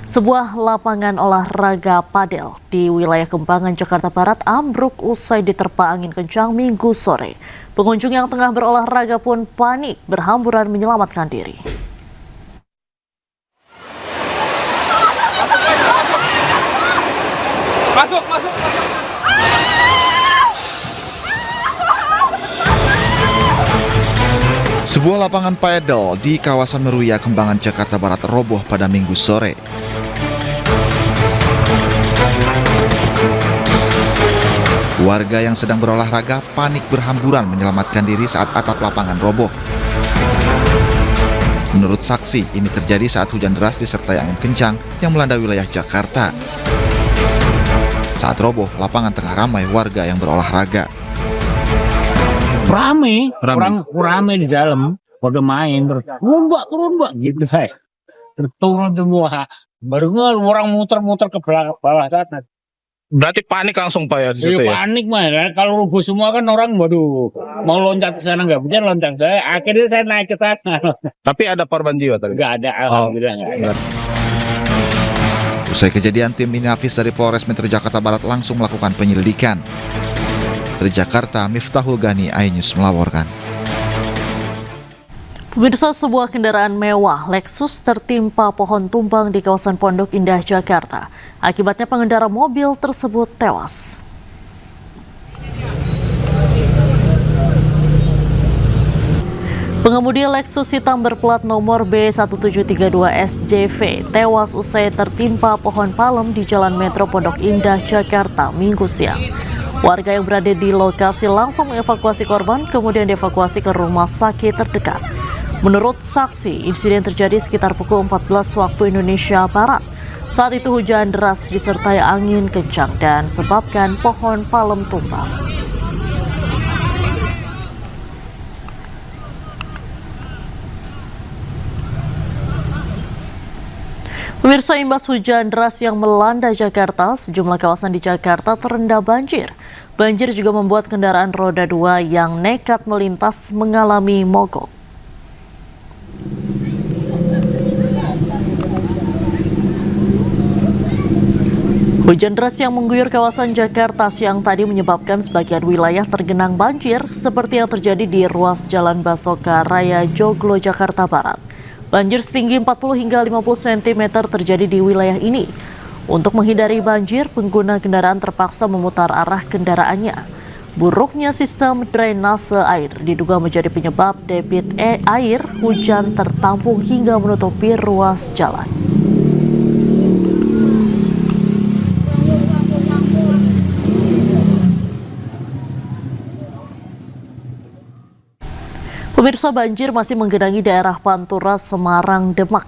Sebuah lapangan olahraga padel di wilayah Kembangan, Jakarta Barat ambruk usai diterpa angin kencang Minggu sore. Pengunjung yang tengah berolahraga pun panik berhamburan menyelamatkan diri. Masuk. Sebuah lapangan padel di kawasan Meruya, Kembangan, Jakarta Barat roboh pada Minggu sore. Warga yang sedang berolahraga panik berhamburan menyelamatkan diri saat atap lapangan roboh. Menurut saksi, ini terjadi saat hujan deras disertai angin kencang yang melanda wilayah Jakarta. Saat roboh, lapangan tengah ramai warga yang berolahraga. Rame. Orang rame di dalam, pada main terus turun mbak gitu saya. Terus turun semua, baru orang muter-muter ke bawah sana. Berarti panik langsung Pak ya di situ ya? Panik mah, kalau rubuh semua kan orang, waduh, mau loncat ke sana nggak bisa loncat. Akhirnya saya naik ke sana. Tapi ada korban jiwa tadi? Nggak ada, alhamdulillah nggak ada. Usai kejadian, tim Inafis dari Polres Metro Jakarta Barat langsung melakukan penyelidikan. Dari Jakarta, Miftahul Gani, iNews melaporkan. Pemirsa, sebuah kendaraan mewah Lexus tertimpa pohon tumbang di kawasan Pondok Indah, Jakarta. Akibatnya pengendara mobil tersebut tewas. Pengemudi Lexus hitam berplat nomor B1732SJV tewas usai tertimpa pohon palem di Jalan Metro Pondok Indah, Jakarta, Minggu siang. Warga yang berada di lokasi langsung mengevakuasi korban, kemudian dievakuasi ke rumah sakit terdekat. Menurut saksi, insiden terjadi sekitar pukul 14 waktu Indonesia Barat. Saat itu hujan deras disertai angin kencang dan sebabkan pohon palem tumbang. Pemirsa, imbas hujan deras yang melanda Jakarta, sejumlah kawasan di Jakarta terendam banjir. Banjir juga membuat kendaraan roda 2 yang nekat melintas mengalami mogok. Hujan deras yang mengguyur kawasan Jakarta siang tadi menyebabkan sebagian wilayah tergenang banjir seperti yang terjadi di ruas Jalan Basoka Raya Joglo, Jakarta Barat. Banjir setinggi 40 hingga 50 cm terjadi di wilayah ini. Untuk menghindari banjir, pengguna kendaraan terpaksa memutar arah kendaraannya. Buruknya sistem drainase air diduga menjadi penyebab debit air hujan tertampung hingga menutupi ruas jalan. Pemirsa, banjir masih menggenangi daerah Pantura, Semarang, Demak.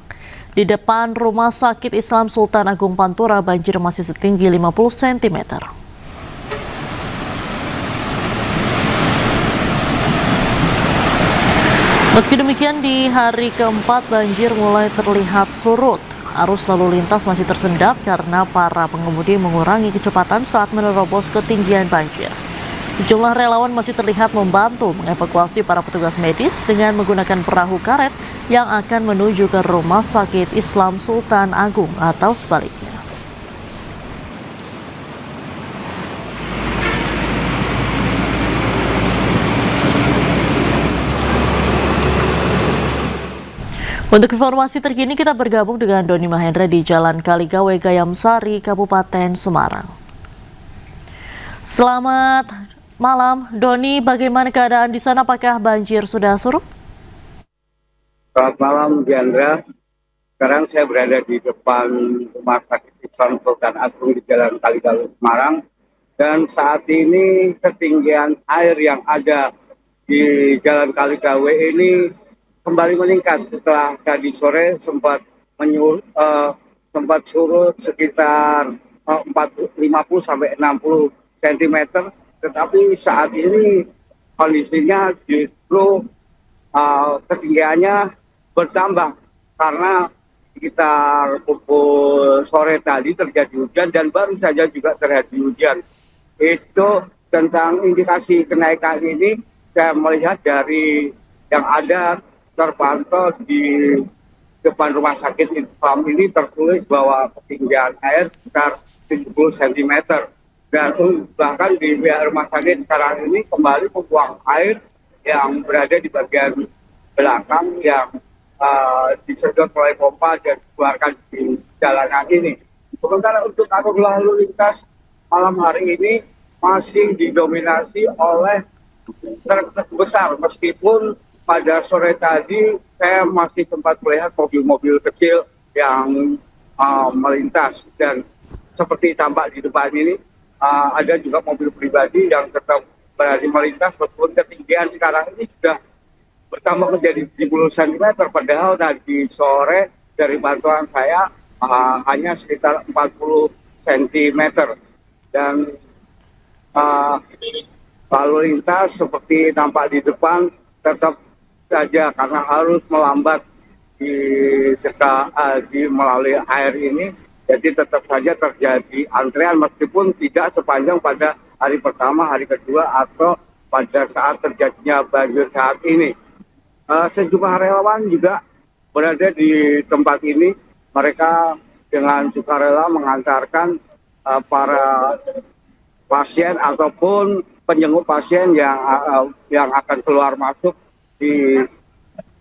Di depan Rumah Sakit Islam Sultan Agung Pantura, banjir masih setinggi 50 cm. Meski demikian, di hari keempat banjir mulai terlihat surut. Arus lalu lintas masih tersendat karena para pengemudi mengurangi kecepatan saat menerobos ketinggian banjir. Sejumlah relawan masih terlihat membantu mengevakuasi para petugas medis dengan menggunakan perahu karet yang akan menuju ke Rumah Sakit Islam Sultan Agung atau sebaliknya. Untuk informasi terkini kita bergabung dengan Doni Mahendra di Jalan Kaligawe, Gayam Sari, Kabupaten Semarang. Selamat malam, Doni. Bagaimana keadaan di sana? Apakah banjir sudah surut? Selamat malam, Diandra. Sekarang saya berada di depan Rumah Sakit Islam Sultan Agung di Jalan Kaligawe, Semarang. Dan saat ini ketinggian air yang ada di Jalan Kaligawe ini kembali meningkat setelah tadi sore sempat surut sekitar 50 sampai 60 cm. Tetapi saat ini kondisinya justru ketinggiannya bertambah karena sekitar pukul sore tadi terjadi hujan dan baru saja juga terjadi hujan. Itu tentang indikasi kenaikan ini saya melihat dari yang ada terpantau di depan rumah sakit Infam ini tertulis bahwa ketinggian air sekitar 70 cm. Dan bahkan di pihak rumah sakit sekarang ini kembali membuang air yang berada di bagian belakang yang disedot oleh pompa dan dikeluarkan di jalanan ini. Sementara untuk arus lalu lintas malam hari ini masih didominasi oleh truk besar, meskipun pada sore tadi saya masih sempat melihat mobil-mobil kecil yang melintas, dan seperti tampak di depan ini ada juga mobil pribadi yang tetap berani melintas meskipun ketinggian sekarang ini sudah bertambah menjadi 70 cm, padahal tadi sore dari pantauan saya hanya sekitar 40 cm. Dan lalu lintas seperti tampak di depan tetap saja karena harus melambat di melalui air ini, jadi tetap saja terjadi antrean meskipun tidak sepanjang pada hari pertama, hari kedua, atau pada saat terjadinya banjir saat ini. Sejumlah relawan juga berada di tempat ini. Mereka dengan sukarela mengantarkan para pasien ataupun penjenguk pasien yang akan keluar masuk di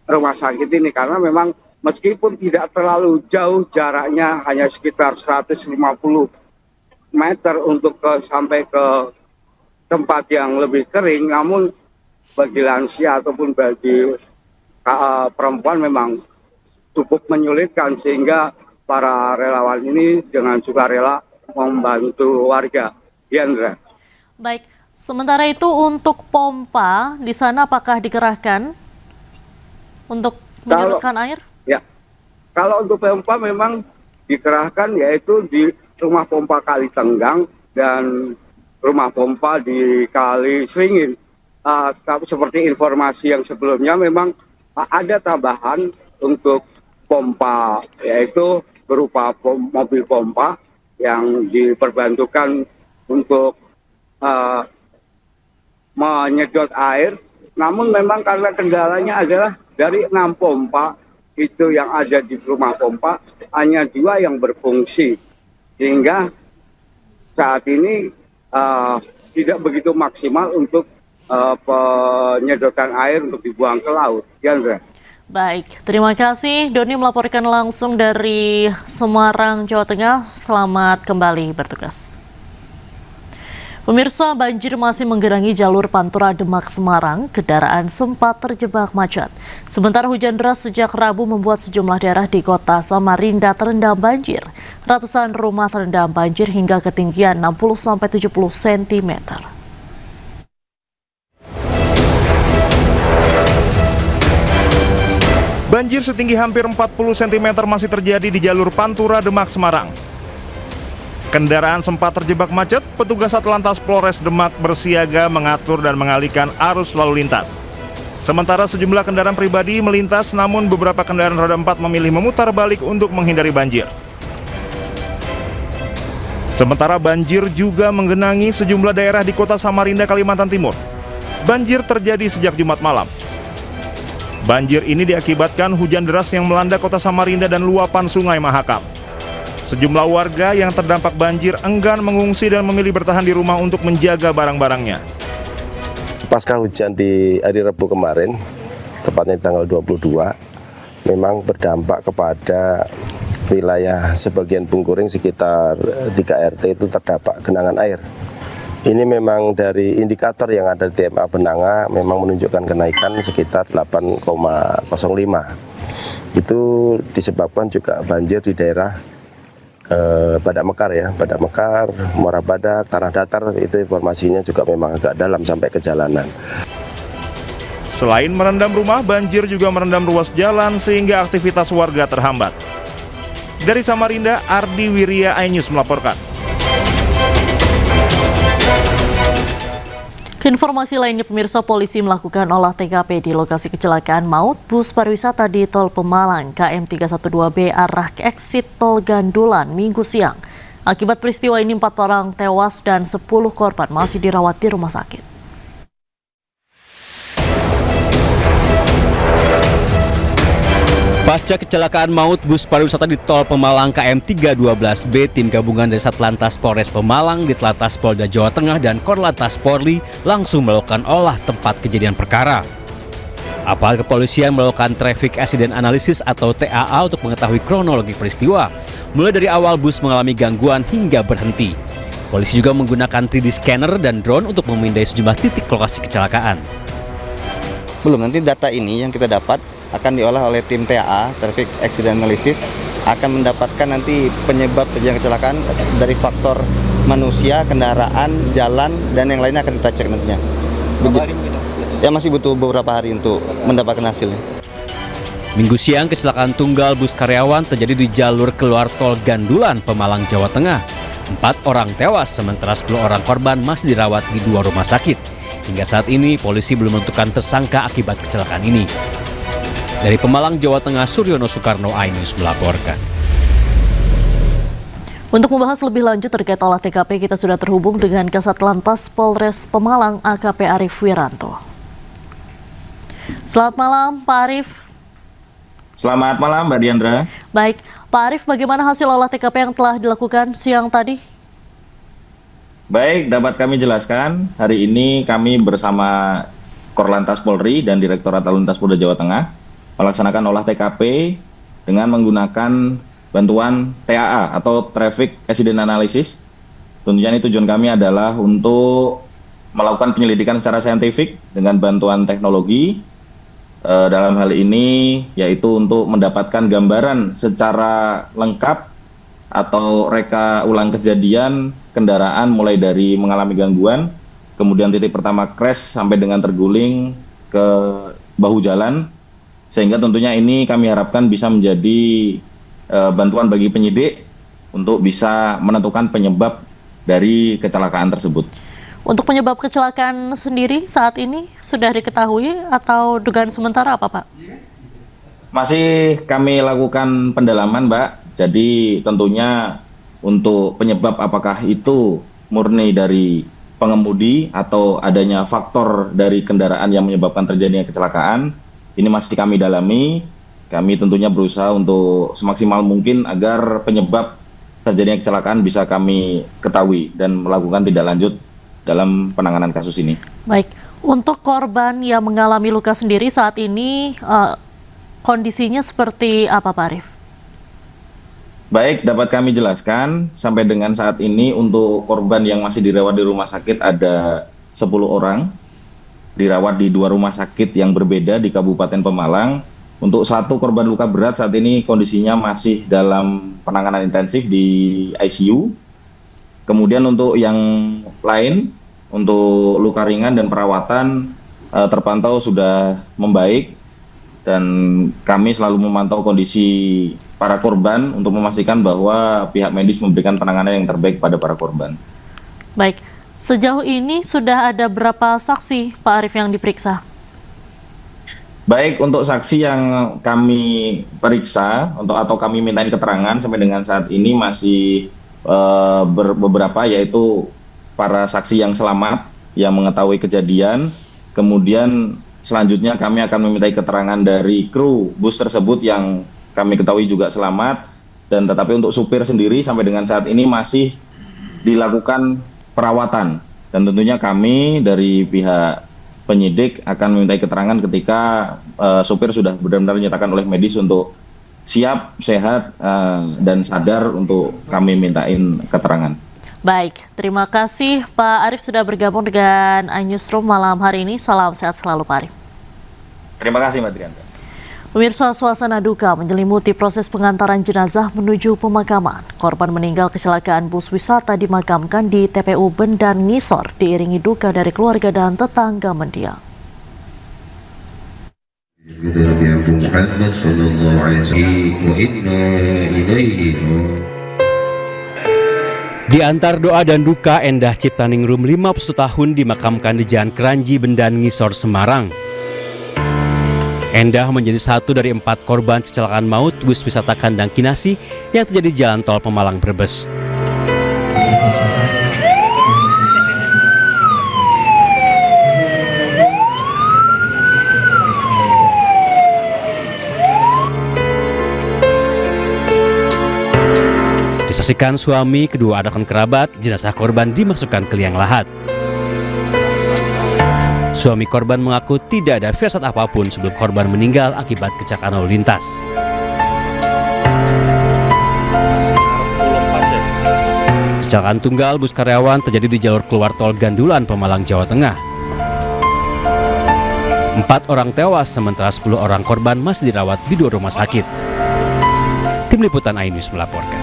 rumah sakit ini, karena memang meskipun tidak terlalu jauh jaraknya, hanya sekitar 150 meter untuk sampai ke tempat yang lebih kering, namun bagi lansia ataupun bagi perempuan memang cukup menyulitkan, sehingga para relawan ini dengan sukarela membantu warga. Diandra. Baik, sementara itu untuk pompa di sana apakah dikerahkan untuk menyedotkan air? Ya, kalau untuk pompa memang dikerahkan, yaitu di rumah pompa Kali Tenggang dan rumah pompa di Kali Seringin. Seperti informasi yang sebelumnya, memang ada tambahan untuk pompa, yaitu berupa mobil pompa yang diperbantukan untuk menyedot air. Namun memang karena kendalanya adalah dari 6 pompa itu yang ada di rumah pompa, hanya 2 yang berfungsi, sehingga saat ini tidak begitu maksimal untuk penyedotan air untuk dibuang ke laut. Diandra. Baik, terima kasih Doni melaporkan langsung dari Semarang, Jawa Tengah. Selamat kembali bertugas. Pemirsa, banjir masih menggenangi jalur Pantura Demak Semarang. Kendaraan sempat terjebak macet. Sementara hujan deras sejak Rabu membuat sejumlah daerah di kota Samarinda terendam banjir. Ratusan rumah terendam banjir hingga ketinggian 60-70 cm. Banjir setinggi hampir 40 cm masih terjadi di jalur Pantura Demak Semarang. Kendaraan sempat terjebak macet, petugas Satlantas Polres Demak bersiaga mengatur dan mengalihkan arus lalu lintas. Sementara sejumlah kendaraan pribadi melintas, namun beberapa kendaraan roda 4 memilih memutar balik untuk menghindari banjir. Sementara banjir juga menggenangi sejumlah daerah di kota Samarinda, Kalimantan Timur. Banjir terjadi sejak Jumat malam. Banjir ini diakibatkan hujan deras yang melanda kota Samarinda dan luapan Sungai Mahakam. Sejumlah warga yang terdampak banjir enggan mengungsi dan memilih bertahan di rumah untuk menjaga barang-barangnya. Pasca hujan di hari Rabu kemarin, tepatnya tanggal 22, memang berdampak kepada wilayah sebagian Bungkuring sekitar 3 RT itu terdapat genangan air. Ini memang dari indikator yang ada di TMA Benanga memang menunjukkan kenaikan sekitar 8,05. Itu disebabkan juga banjir di daerah Badak Mekar ya, Badak Mekar, Muara Badak, Tanah Datar, itu informasinya juga memang agak dalam sampai ke jalanan. Selain merendam rumah, banjir juga merendam ruas jalan sehingga aktivitas warga terhambat. Dari Samarinda, Ardi Wirya, iNews melaporkan. Informasi lainnya, pemirsa, polisi melakukan olah TKP di lokasi kecelakaan maut bus pariwisata di Tol Pemalang KM 312B arah ke exit Tol Gandulan Minggu siang. Akibat peristiwa ini 4 orang tewas dan 10 korban masih dirawat di rumah sakit. Pasca kecelakaan maut bus pariwisata di tol Pemalang KM 312B, tim gabungan dari Satlantas Polres Pemalang, Ditlantas Polda Jawa Tengah, dan Korlantas Polri langsung melakukan olah tempat kejadian perkara. Aparat kepolisian melakukan traffic accident analysis atau TAA untuk mengetahui kronologi peristiwa, mulai dari awal bus mengalami gangguan hingga berhenti. Polisi juga menggunakan 3D scanner dan drone untuk memindai sejumlah titik lokasi kecelakaan. Belum, nanti data ini yang kita dapat akan diolah oleh tim TAA, Traffic Accident Analysis, akan mendapatkan nanti penyebab terjadinya kecelakaan dari faktor manusia, kendaraan, jalan, dan yang lainnya akan kita cek nantinya. Ya masih butuh beberapa hari untuk mendapatkan hasilnya. Minggu siang, kecelakaan tunggal bus karyawan terjadi di jalur keluar tol Gandulan, Pemalang, Jawa Tengah. 4 orang tewas, sementara 10 orang korban masih dirawat di 2 rumah sakit. Hingga saat ini, polisi belum menentukan tersangka akibat kecelakaan ini. Dari Pemalang, Jawa Tengah, Suryono Soekarno, iNews melaporkan. Untuk membahas lebih lanjut terkait olah TKP, kita sudah terhubung dengan Kasat Lantas Polres Pemalang AKP Arief Wiranto. Selamat malam, Pak Arief. Selamat malam, Mbak Diandra. Baik, Pak Arief, bagaimana hasil olah TKP yang telah dilakukan siang tadi? Baik, dapat kami jelaskan, hari ini kami bersama Korlantas Polri dan Direktorat Lalu Lintas Polda Jawa Tengah melaksanakan olah TKP dengan menggunakan bantuan TAA atau Traffic Accident Analysis. Tentunya ini tujuan kami adalah untuk melakukan penyelidikan secara saintifik dengan bantuan teknologi. Dalam hal ini yaitu untuk mendapatkan gambaran secara lengkap atau reka ulang kejadian kendaraan mulai dari mengalami gangguan, kemudian titik pertama crash sampai dengan terguling ke bahu jalan, sehingga tentunya ini kami harapkan bisa menjadi bantuan bagi penyidik untuk bisa menentukan penyebab dari kecelakaan tersebut. Untuk penyebab kecelakaan sendiri saat ini sudah diketahui atau dugaan sementara apa, Pak? Masih kami lakukan pendalaman, Mbak. Jadi tentunya untuk penyebab apakah itu murni dari pengemudi atau adanya faktor dari kendaraan yang menyebabkan terjadinya kecelakaan, ini masih kami dalami. Kami tentunya berusaha untuk semaksimal mungkin agar penyebab terjadinya kecelakaan bisa kami ketahui dan melakukan tindak lanjut dalam penanganan kasus ini. Baik, untuk korban yang mengalami luka sendiri saat ini kondisinya seperti apa, Pak Arief? Baik, dapat kami jelaskan sampai dengan saat ini untuk korban yang masih dirawat di rumah sakit ada 10 orang, dirawat di 2 rumah sakit yang berbeda di Kabupaten Pemalang. Untuk 1 korban luka berat saat ini kondisinya masih dalam penanganan intensif di ICU. Kemudian untuk yang lain, untuk luka ringan dan perawatan terpantau sudah membaik, dan kami selalu memantau kondisi para korban untuk memastikan bahwa pihak medis memberikan penanganan yang terbaik pada para korban. Baik, sejauh ini sudah ada berapa saksi, Pak Arief, yang diperiksa? Baik, untuk saksi yang kami periksa atau kami mintain keterangan sampai dengan saat ini masih beberapa, yaitu para saksi yang selamat yang mengetahui kejadian. Kemudian selanjutnya kami akan memintai keterangan dari kru bus tersebut yang kami ketahui juga selamat, dan tetapi untuk supir sendiri sampai dengan saat ini masih dilakukan perawatan, dan tentunya kami dari pihak penyidik akan memintai keterangan ketika supir sudah benar-benar dinyatakan oleh medis untuk siap, sehat, dan sadar untuk kami mintain keterangan. Baik, terima kasih Pak Arief sudah bergabung dengan iNewsroom malam hari ini. Salam sehat selalu, Pak Arief. Terima kasih, Mbak Trianta. Pemirsa, suasana duka menyelimuti proses pengantaran jenazah menuju pemakaman. Korban meninggal kecelakaan bus wisata dimakamkan di TPU Bendan Ngisor, diiringi duka dari keluarga dan tetangga mendiang. Di antar doa dan duka, Endah Ciptaningrum 51 tahun dimakamkan di Jalan Keranji, Bendan Ngisor, Semarang. Endah menjadi satu dari 4 korban kecelakaan maut bus wisata Kandang Kinasi yang terjadi di Jalan Tol Pemalang Brebes. Disaksikan suami, kedua anak dan kerabat, jenazah korban dimasukkan ke liang lahat. Suami korban mengaku tidak ada firasat apapun sebelum korban meninggal akibat kecelakaan lalu lintas. Kecelakaan tunggal bus karyawan terjadi di jalur keluar tol Gandulan, Pemalang, Jawa Tengah. 4 orang tewas, sementara 10 orang korban masih dirawat di 2 rumah sakit. Tim Liputan iNews melaporkan.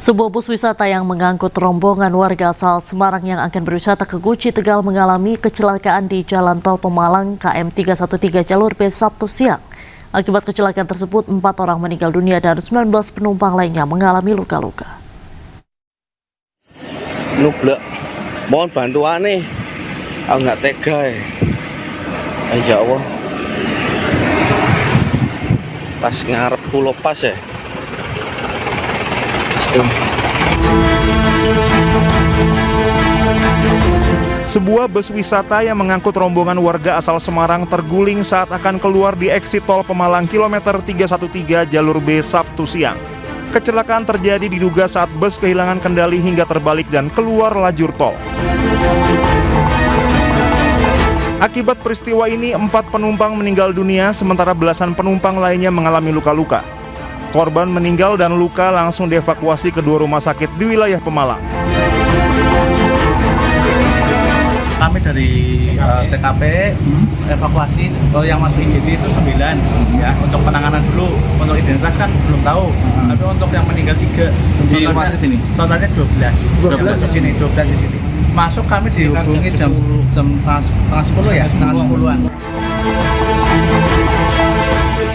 Sebuah bus wisata yang mengangkut rombongan warga asal Semarang yang akan berwisata ke Guci, Tegal mengalami kecelakaan di Jalan Tol Pemalang KM 313 jalur B Sabtu siang. Akibat kecelakaan tersebut, 4 orang meninggal dunia dan 19 penumpang lainnya mengalami luka-luka. Nublek, mohon bantuan nih. Aku nggak tega ya Allah. Pas ngarep pulau pas ya. Sebuah bus wisata yang mengangkut rombongan warga asal Semarang terguling saat akan keluar di eksit tol Pemalang kilometer 313 jalur B Sabtu siang. Kecelakaan terjadi diduga saat bus kehilangan kendali hingga terbalik dan keluar lajur tol. Akibat peristiwa ini, 4 penumpang meninggal dunia, sementara belasan penumpang lainnya mengalami luka-luka. Korban meninggal dan luka langsung dievakuasi ke 2 rumah sakit di wilayah Pemalang. Kami dari TKP evakuasi yang masuk IGD itu 9 ya, untuk penanganan dulu. Untuk identitas kan belum tahu, tapi untuk yang meninggal 3 di rumah sakit ini totalnya 12 di sini, 12 di sini. Masuk kami dihubungi jam setengah 10 ya, setengah 10-an.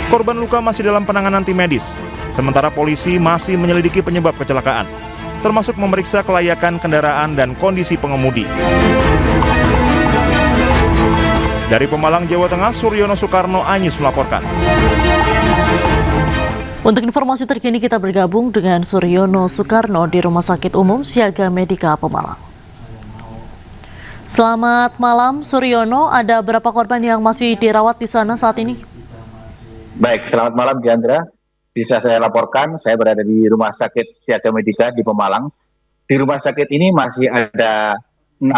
Korban luka masih dalam penanganan tim medis, sementara polisi masih menyelidiki penyebab kecelakaan, termasuk memeriksa kelayakan kendaraan dan kondisi pengemudi. Dari Pemalang, Jawa Tengah, Suryono Sukarno, iNews melaporkan. Untuk informasi terkini kita bergabung dengan Suryono Sukarno di Rumah Sakit Umum Siaga Medika Pemalang. Selamat malam Suryono, ada berapa korban yang masih dirawat di sana saat ini? Baik, selamat malam Diandra. Bisa saya laporkan, saya berada di Rumah Sakit Siaga Medika di Pemalang. Di rumah sakit ini masih ada 6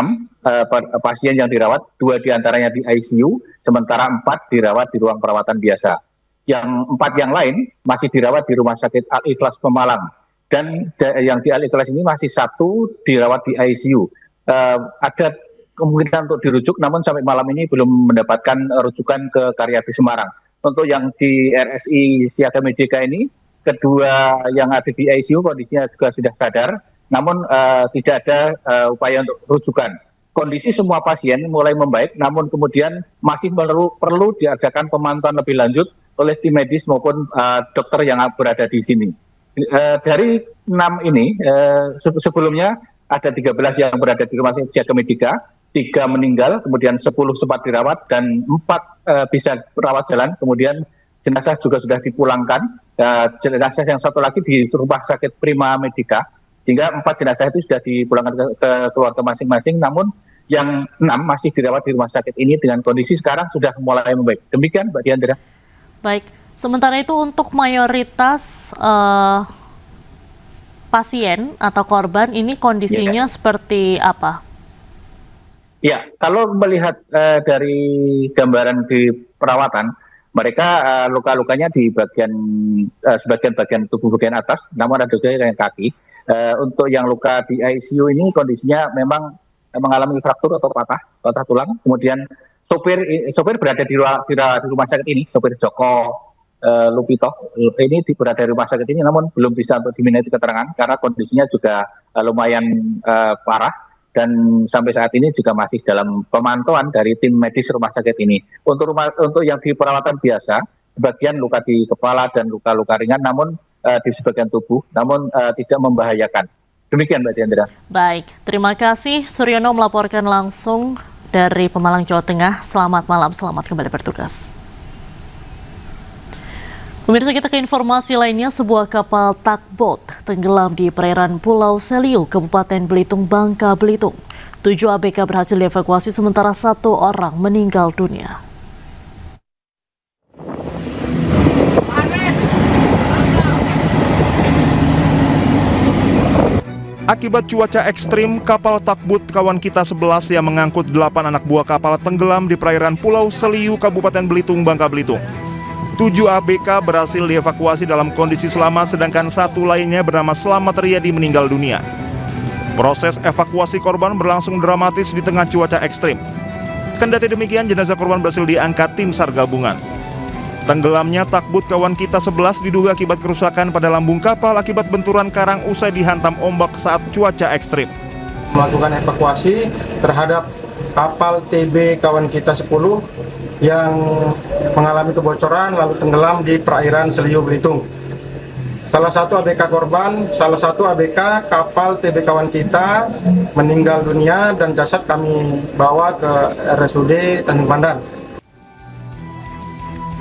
pasien yang dirawat, 2 diantaranya di ICU, sementara 4 dirawat di ruang perawatan biasa. Yang 4 yang lain masih dirawat di Rumah Sakit Al-Ikhlas Pemalang. Dan yang di Al-Ikhlas ini masih 1 dirawat di ICU. Ada kemungkinan untuk dirujuk, namun sampai malam ini belum mendapatkan rujukan ke Karyadi Semarang. Untuk yang di RSI Siaga Medika ini, kedua yang ada di ICU kondisinya juga sudah sadar, namun tidak ada upaya untuk rujukan. Kondisi semua pasien mulai membaik, namun kemudian masih perlu diadakan pemantauan lebih lanjut oleh tim medis maupun dokter yang berada di sini. Dari 6 ini, sebelumnya ada 13 yang berada di Rumah Sakit Siaga Medika, 3 meninggal, kemudian 10 sempat dirawat, dan 4 bisa rawat jalan, kemudian jenazah juga sudah dipulangkan. Jenazah yang 1 lagi di Rumah Sakit Prima Medika, sehingga 4 jenazah itu sudah dipulangkan ke keluarga masing-masing, namun yang 6 masih dirawat di rumah sakit ini dengan kondisi sekarang sudah mulai membaik. Demikian Mbak Diandra. Baik, sementara itu untuk mayoritas pasien atau korban ini kondisinya seperti apa? Ya, kalau melihat dari gambaran di perawatan, mereka luka-lukanya di bagian tubuh bagian atas, namun ada juga yang kaki. Untuk yang luka di ICU ini kondisinya memang mengalami fraktur atau patah tulang. Kemudian sopir berada di rumah sakit ini, sopir Joko Lupito ini berada di rumah sakit ini, namun belum bisa untuk dimintai keterangan karena kondisinya juga lumayan parah, dan sampai saat ini juga masih dalam pemantauan dari tim medis rumah sakit ini. Untuk yang di perawatan biasa, sebagian luka di kepala dan luka-luka ringan, namun di sebagian tubuh, namun tidak membahayakan. Demikian Mbak Diandra. Baik, terima kasih Suryono melaporkan langsung dari Pemalang, Jawa Tengah. Selamat malam, selamat kembali bertugas. Pemirsa, kita ke informasi lainnya. Sebuah kapal tugboat tenggelam di perairan Pulau Seliu, Kabupaten Belitung, Bangka Belitung. 7 ABK berhasil dievakuasi, sementara 1 orang meninggal dunia. Akibat cuaca ekstrim, kapal Takbut Kawan Kita 11 yang mengangkut 8 anak buah kapal tenggelam di perairan Pulau Seliu, Kabupaten Belitung, Bangka Belitung. 7 ABK berhasil dievakuasi dalam kondisi selamat, sedangkan 1 lainnya bernama Slamet Riyadi meninggal dunia. Proses evakuasi korban berlangsung dramatis di tengah cuaca ekstrim. Kendati demikian, jenazah korban berhasil diangkat tim SAR gabungan. Tenggelamnya Takbut Kawan Kita 11 diduga akibat kerusakan pada lambung kapal akibat benturan karang usai dihantam ombak saat cuaca ekstrim. Melakukan evakuasi terhadap kapal TB Kawan Kita 10 yang mengalami kebocoran lalu tenggelam di perairan Seliu, Belitung. Salah satu ABK korban, salah satu ABK kapal TB Kawan Kita meninggal dunia dan jasad kami bawa ke RSUD Tanjung Pandan.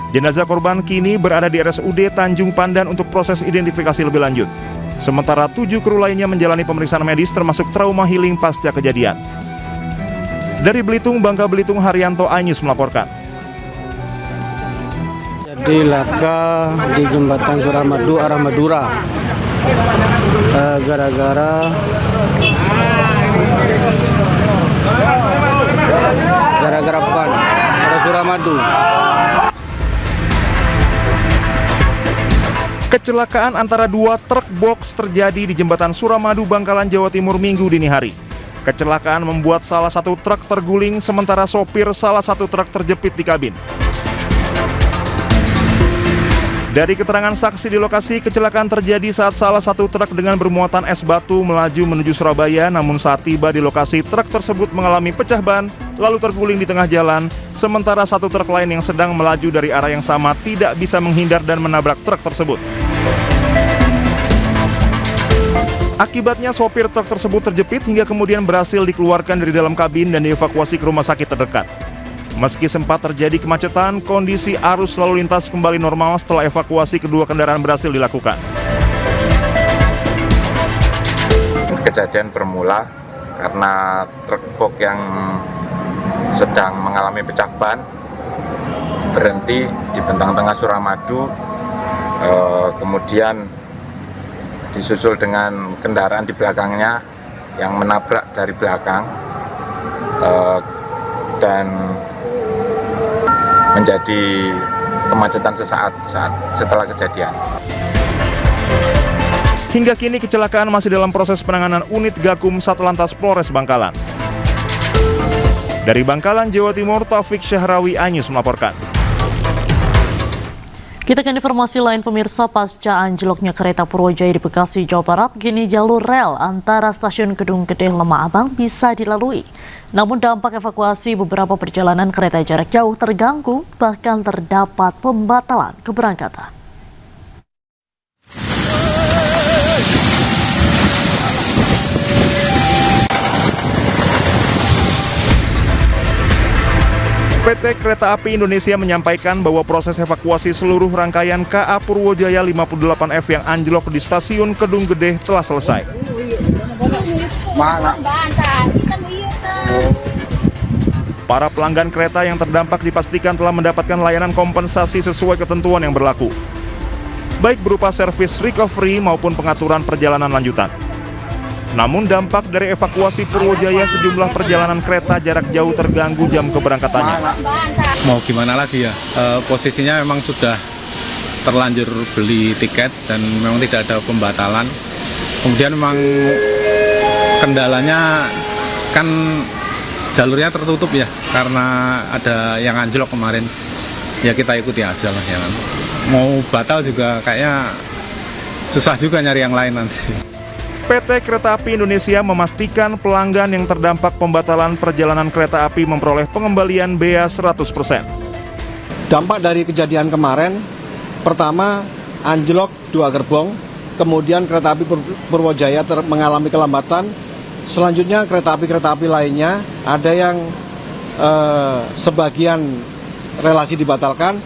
Jenazah korban kini berada di RSUD Tanjung Pandan untuk proses identifikasi lebih lanjut. Sementara 7 kru lainnya menjalani pemeriksaan medis termasuk trauma healing pasca kejadian. Dari Belitung, Bangka Belitung, Haryanto Ainus melaporkan. Jadi laka di jembatan Suramadu arah Madura. Gara-gara bukan arah Suramadu. Kecelakaan antara 2 truk box terjadi di jembatan Suramadu, Bangkalan, Jawa Timur Minggu dini hari. Kecelakaan membuat salah satu truk terguling, sementara sopir salah satu truk terjepit di kabin. Dari keterangan saksi di lokasi, kecelakaan terjadi saat salah satu truk dengan bermuatan es batu melaju menuju Surabaya, namun saat tiba di lokasi, truk tersebut mengalami pecah ban, lalu terguling di tengah jalan, sementara satu truk lain yang sedang melaju dari arah yang sama tidak bisa menghindar dan menabrak truk tersebut. Akibatnya sopir truk tersebut terjepit hingga kemudian berhasil dikeluarkan dari dalam kabin dan dievakuasi ke rumah sakit terdekat. Meski sempat terjadi kemacetan, kondisi arus lalu lintas kembali normal setelah evakuasi kedua kendaraan berhasil dilakukan. Kejadian bermula karena truk box yang sedang mengalami pecah ban berhenti di bentang tengah Suramadu, kemudian disusul dengan kendaraan di belakangnya yang menabrak dari belakang dan menjadi kemacetan sesaat setelah kejadian. Hingga kini kecelakaan masih dalam proses penanganan unit Gakum Satlantas Polres Bangkalan. Dari Bangkalan, Jawa Timur, Taufik Syahrawi Anyus melaporkan. Kita ke informasi lain pemirsa, pasca anjloknya kereta Purwojaya di Bekasi, Jawa Barat, kini jalur rel antara stasiun Kedung Gede Lemah Abang bisa dilalui. Namun dampak evakuasi beberapa perjalanan kereta jarak jauh terganggu, bahkan terdapat pembatalan keberangkatan. PT Kereta Api Indonesia menyampaikan bahwa proses evakuasi seluruh rangkaian KA Purwojaya 58F yang anjlok di stasiun Kedung Gede telah selesai. Para pelanggan kereta yang terdampak dipastikan telah mendapatkan layanan kompensasi sesuai ketentuan yang berlaku, baik berupa servis recovery maupun pengaturan perjalanan lanjutan. Namun dampak dari evakuasi Purwojaya, sejumlah perjalanan kereta jarak jauh terganggu jam keberangkatannya. Mau gimana lagi ya, posisinya memang sudah terlanjur beli tiket dan memang tidak ada pembatalan. Kemudian memang kendalanya kan jalurnya tertutup ya, karena ada yang anjlok kemarin. Ya kita ikuti aja lah ya. Mau batal juga kayaknya susah juga nyari yang lain nanti. PT Kereta Api Indonesia memastikan pelanggan yang terdampak pembatalan perjalanan kereta api memperoleh pengembalian bea 100%. Dampak dari kejadian kemarin, pertama anjlok 2 gerbong, kemudian kereta api Purwojaya mengalami kelambatan, selanjutnya kereta api lainnya ada yang sebagian relasi dibatalkan.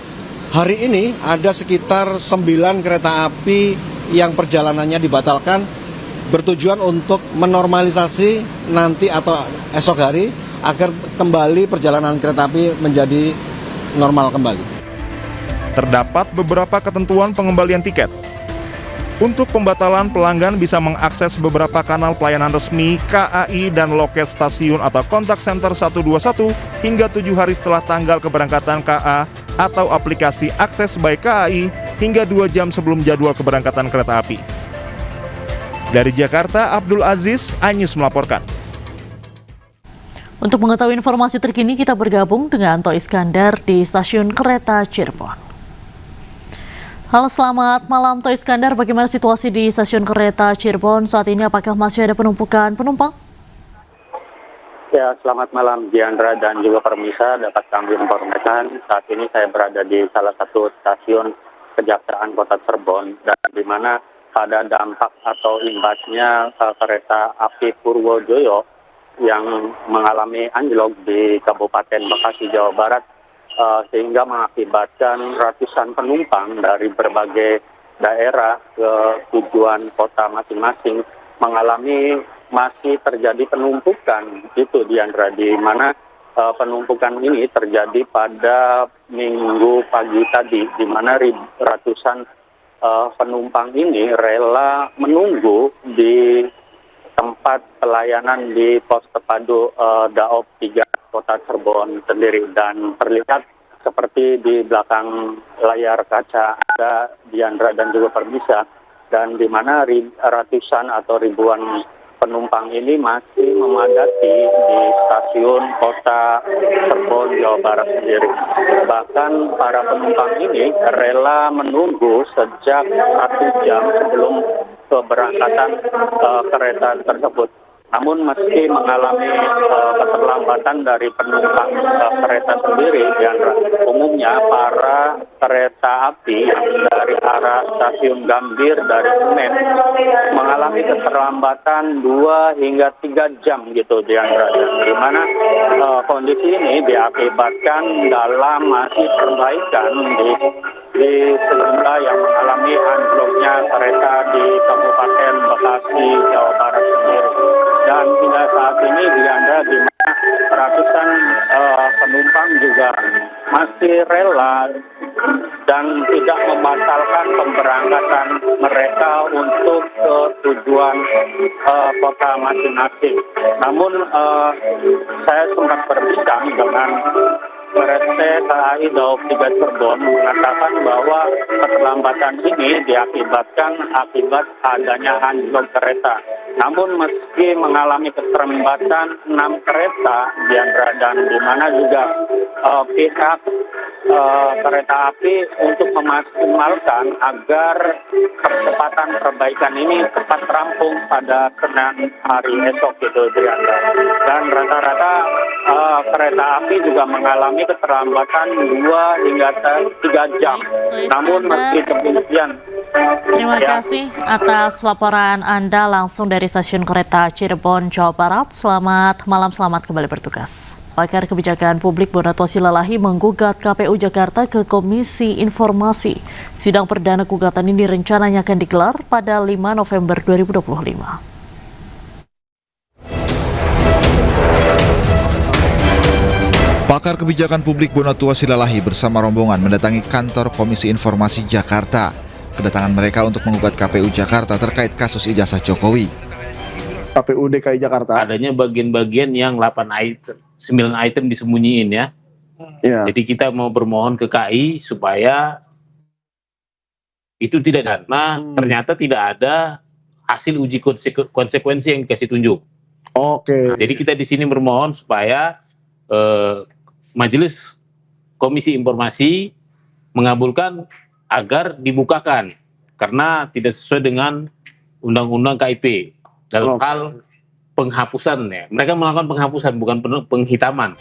Hari ini ada sekitar 9 kereta api yang perjalanannya dibatalkan, bertujuan untuk menormalisasi nanti atau esok hari agar kembali perjalanan kereta api menjadi normal kembali. Terdapat beberapa ketentuan pengembalian tiket. Untuk pembatalan, pelanggan bisa mengakses beberapa kanal pelayanan resmi KAI dan loket stasiun atau kontak center 121 hingga 7 hari setelah tanggal keberangkatan KA atau aplikasi Akses by KAI hingga 2 jam sebelum jadwal keberangkatan kereta api. Dari Jakarta, Abdul Aziz, iNews melaporkan. Untuk mengetahui informasi terkini, kita bergabung dengan Toh Iskandar di stasiun kereta Cirebon. Halo, selamat malam Toh Iskandar. Bagaimana situasi di stasiun kereta Cirebon saat ini? Apakah masih ada penumpukan penumpang? Ya, selamat malam Diandra dan juga pemirsa. Dapat kami informasikan saat ini saya berada di salah satu stasiun Kejaksaan Kota Cirebon, dan di mana ada dampak atau imbasnya kereta api Purwojoyo yang mengalami anjlok di Kabupaten Bekasi, Jawa Barat, sehingga mengakibatkan ratusan penumpang dari berbagai daerah ke tujuan kota masing-masing mengalami masih terjadi penumpukan. Itu Diandra, di mana penumpukan ini terjadi pada Minggu pagi tadi, di mana ratusan penumpang ini rela menunggu di tempat pelayanan di pos terpadu Daob 3 Kota Cirebon sendiri, dan terlihat seperti di belakang layar kaca ada Diandra dan juga pemirsa, dan di mana ratusan atau ribuan penumpang ini masih memadati di stasiun Kota Cirebon, Jawa Barat sendiri. Bahkan para penumpang ini rela menunggu sejak 1 jam sebelum keberangkatan kereta tersebut. Namun meski mengalami keterlambatan dari penumpang kereta sendiri, dan umumnya para kereta api yang dari arah stasiun Gambir dari Senen mengalami keterlambatan 2 hingga 3 jam gitu, Diandra. Di mana kondisi ini diakibatkan dalam masih perbaikan di sejumlah yang mengalami anjloknya kereta di Kabupaten Bekasi, Jawa Barat sendiri. Dan hingga saat ini Diandra, di mana ratusan penumpang juga masih rela dan tidak membatalkan pemberangkatan mereka untuk ke tujuan kota masing-masing. Namun saya sempat berbincang dengan PRT KAI Daob 3 Cirebon mengatakan bahwa keterlambatan ini diakibatkan akibat adanya anjlok kereta. Namun meski mengalami keterlambatan 6 kereta, Diandra, dan di mana juga pihak kereta api untuk memaksimalkan agar percepatan perbaikan ini cepat rampung pada Senin hari esok gitu, Diandra. Dan rata-rata kereta api juga mengalami keterlambatan 2 hingga 3 jam. Namun meski demikian, terima kasih atas laporan Anda langsung dari stasiun kereta Cirebon, Jawa Barat. Selamat malam, selamat kembali bertugas. Pakar Kebijakan Publik Bonatwasi Lalahi menggugat KPU Jakarta ke Komisi Informasi. Sidang perdana gugatan ini rencananya akan digelar pada 5 November 2025. Pakar Kebijakan Publik Bonatwasi Lalahi bersama rombongan mendatangi kantor Komisi Informasi Jakarta. Kedatangan mereka untuk menggugat KPU Jakarta terkait kasus ijazah Jokowi. KPU DKI Jakarta adanya bagian-bagian yang 9 item disembunyiin ya. Jadi kita mau bermohon ke KI supaya itu tidak ada. Nah, ternyata tidak ada hasil uji konsekuensi yang dikasih tunjuk. Nah, jadi kita di sini bermohon supaya Majelis Komisi Informasi mengabulkan agar dibukakan karena tidak sesuai dengan Undang-Undang KIP dalam hal penghapusan ya. Mereka melakukan penghapusan bukan penghitaman.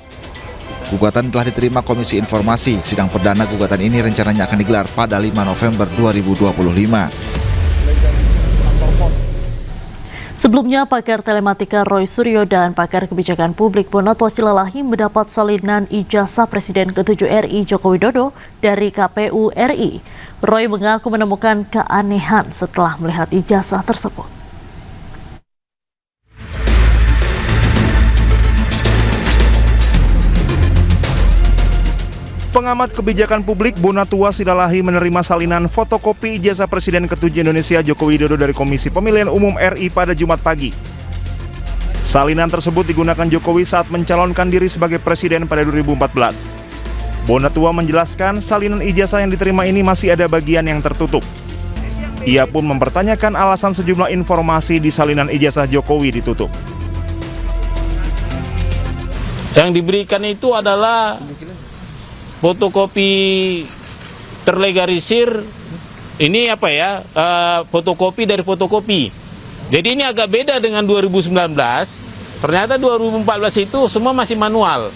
Gugatan telah diterima Komisi Informasi. Sidang perdana gugatan ini rencananya akan digelar pada 5 November 2025. Sebelumnya, pakar telematika Roy Suryo dan pakar kebijakan publik Bonatwasi Lalahi mendapat salinan ijazah Presiden ke-7 RI Joko Widodo dari KPU RI. Roy mengaku menemukan keanehan setelah melihat ijazah tersebut. Pengamat kebijakan publik Bonatua Silalahi menerima salinan fotokopi ijazah Presiden ke-7 Indonesia Joko Widodo dari Komisi Pemilihan Umum RI pada Jumat pagi. Salinan tersebut digunakan Jokowi saat mencalonkan diri sebagai presiden pada 2014. Bonatua menjelaskan salinan ijazah yang diterima ini masih ada bagian yang tertutup. Ia pun mempertanyakan alasan sejumlah informasi di salinan ijazah Jokowi ditutup. Yang diberikan itu adalah fotokopi terlegalisir, ini apa ya, fotokopi dari fotokopi. Jadi ini agak beda dengan 2019, ternyata 2014 itu semua masih manual.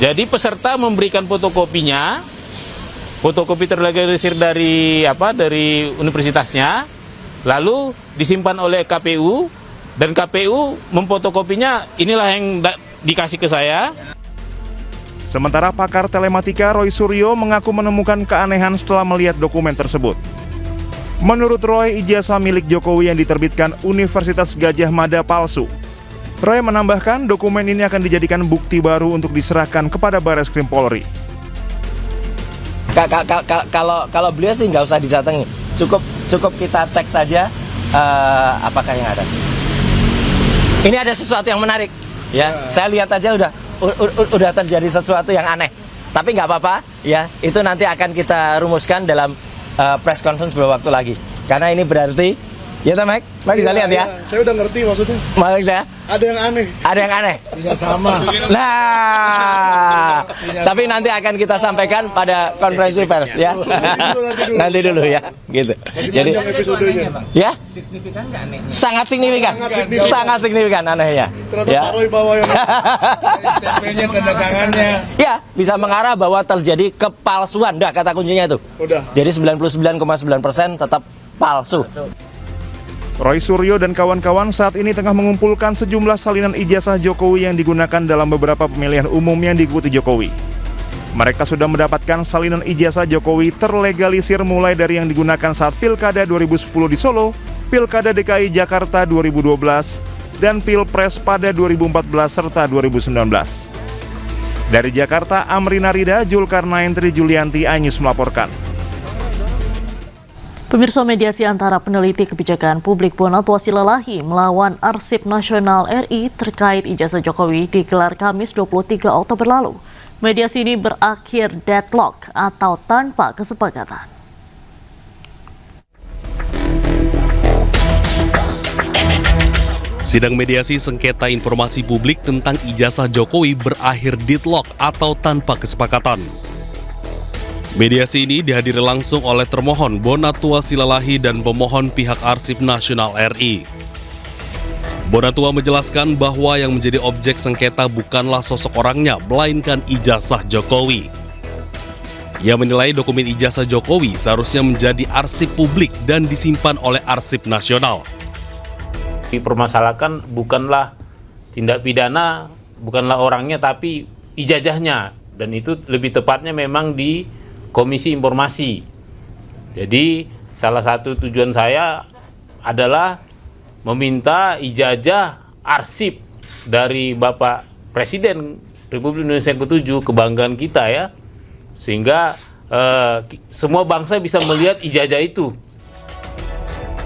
Jadi peserta memberikan fotokopinya, fotokopi terlegalisir dari universitasnya, lalu disimpan oleh KPU, dan KPU memfotokopinya, inilah yang dikasih ke saya. Sementara pakar telematika Roy Suryo mengaku menemukan keanehan setelah melihat dokumen tersebut. Menurut Roy, ijazah milik Jokowi yang diterbitkan Universitas Gadjah Mada palsu. Roy menambahkan dokumen ini akan dijadikan bukti baru untuk diserahkan kepada Barreskrim Polri. Kalau beliau sih nggak usah didatangi, cukup kita cek saja apakah yang ada. Ini ada sesuatu yang menarik, ya. Saya lihat aja udah terjadi sesuatu yang aneh, tapi nggak apa-apa ya, itu nanti akan kita rumuskan dalam press conference beberapa waktu lagi, karena ini berarti ya Mike bisa lihat ya. Saya udah ngerti maksudnya. Maksudnya ada yang aneh bisa sama. Nah, tapi nanti akan kita sampaikan pada konferensi pers ya. Nanti dulu ya, gitu. Jadi ya signifikan nggak aneh? Sangat signifikan anehnya. Ya. Ya, bisa mengarah bahwa terjadi kepalsuan. Dah kata kuncinya itu. Jadi 99,9% tetap palsu. Roy Suryo dan kawan-kawan saat ini tengah mengumpulkan sejumlah salinan ijazah Jokowi yang digunakan dalam beberapa pemilihan umum yang diikuti Jokowi. Mereka sudah mendapatkan salinan ijazah Jokowi terlegalisir mulai dari yang digunakan saat Pilkada 2010 di Solo, Pilkada DKI Jakarta 2012, dan Pilpres pada 2014 serta 2019. Dari Jakarta, Amrina Rida, Julkarnain Tri Julianti, iNews melaporkan. Pemirsa, mediasi antara peneliti kebijakan publik Bonatua Silalahi melawan Arsip Nasional RI terkait ijazah Jokowi digelar Kamis 23 Oktober lalu. Mediasi ini berakhir deadlock atau tanpa kesepakatan. Sidang mediasi sengketa informasi publik tentang ijazah Jokowi berakhir deadlock atau tanpa kesepakatan. Mediasi ini dihadiri langsung oleh termohon Bonatua Silalahi dan pemohon pihak Arsip Nasional RI. Bonatua menjelaskan bahwa yang menjadi objek sengketa bukanlah sosok orangnya, melainkan ijazah Jokowi. Ia menilai dokumen ijazah Jokowi seharusnya menjadi arsip publik dan disimpan oleh Arsip Nasional. Dipermasalahkan bukanlah tindak pidana, bukanlah orangnya, tapi ijazahnya. Dan itu lebih tepatnya memang di Komisi Informasi. Jadi salah satu tujuan saya adalah meminta ijazah arsip dari Bapak Presiden Republik Indonesia ke-7, kebanggaan kita ya, sehingga semua bangsa bisa melihat ijazah itu.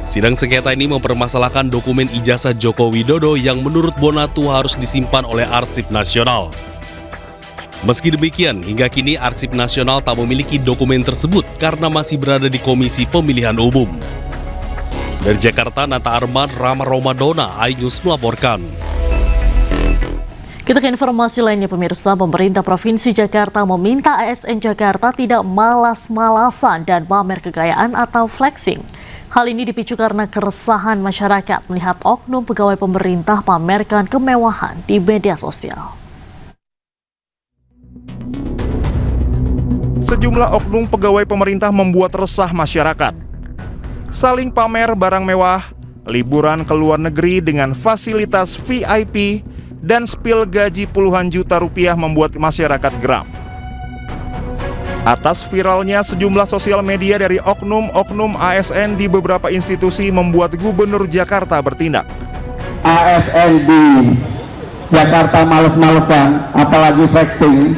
Sidang sengketa ini mempermasalahkan dokumen ijazah Joko Widodo yang menurut Bonatua harus disimpan oleh Arsip Nasional. Meski demikian, hingga kini Arsip Nasional tak memiliki dokumen tersebut karena masih berada di Komisi Pemilihan Umum. Dari Jakarta, Nata Arman, Rama Romadona, iNews melaporkan. Kita ke informasi lainnya, pemirsa. Pemerintah Provinsi Jakarta meminta ASN Jakarta tidak malas-malasan dan pamer kekayaan atau flexing. Hal ini dipicu karena keresahan masyarakat melihat oknum pegawai pemerintah pamerkan kemewahan di media sosial. Sejumlah oknum pegawai pemerintah membuat resah masyarakat. Saling pamer barang mewah, liburan ke luar negeri dengan fasilitas VIP, dan spill gaji puluhan juta rupiah membuat masyarakat geram. Atas viralnya sejumlah sosial media dari oknum-oknum ASN di beberapa institusi membuat Gubernur Jakarta bertindak. ASN di Jakarta males-malesan, apalagi flexing.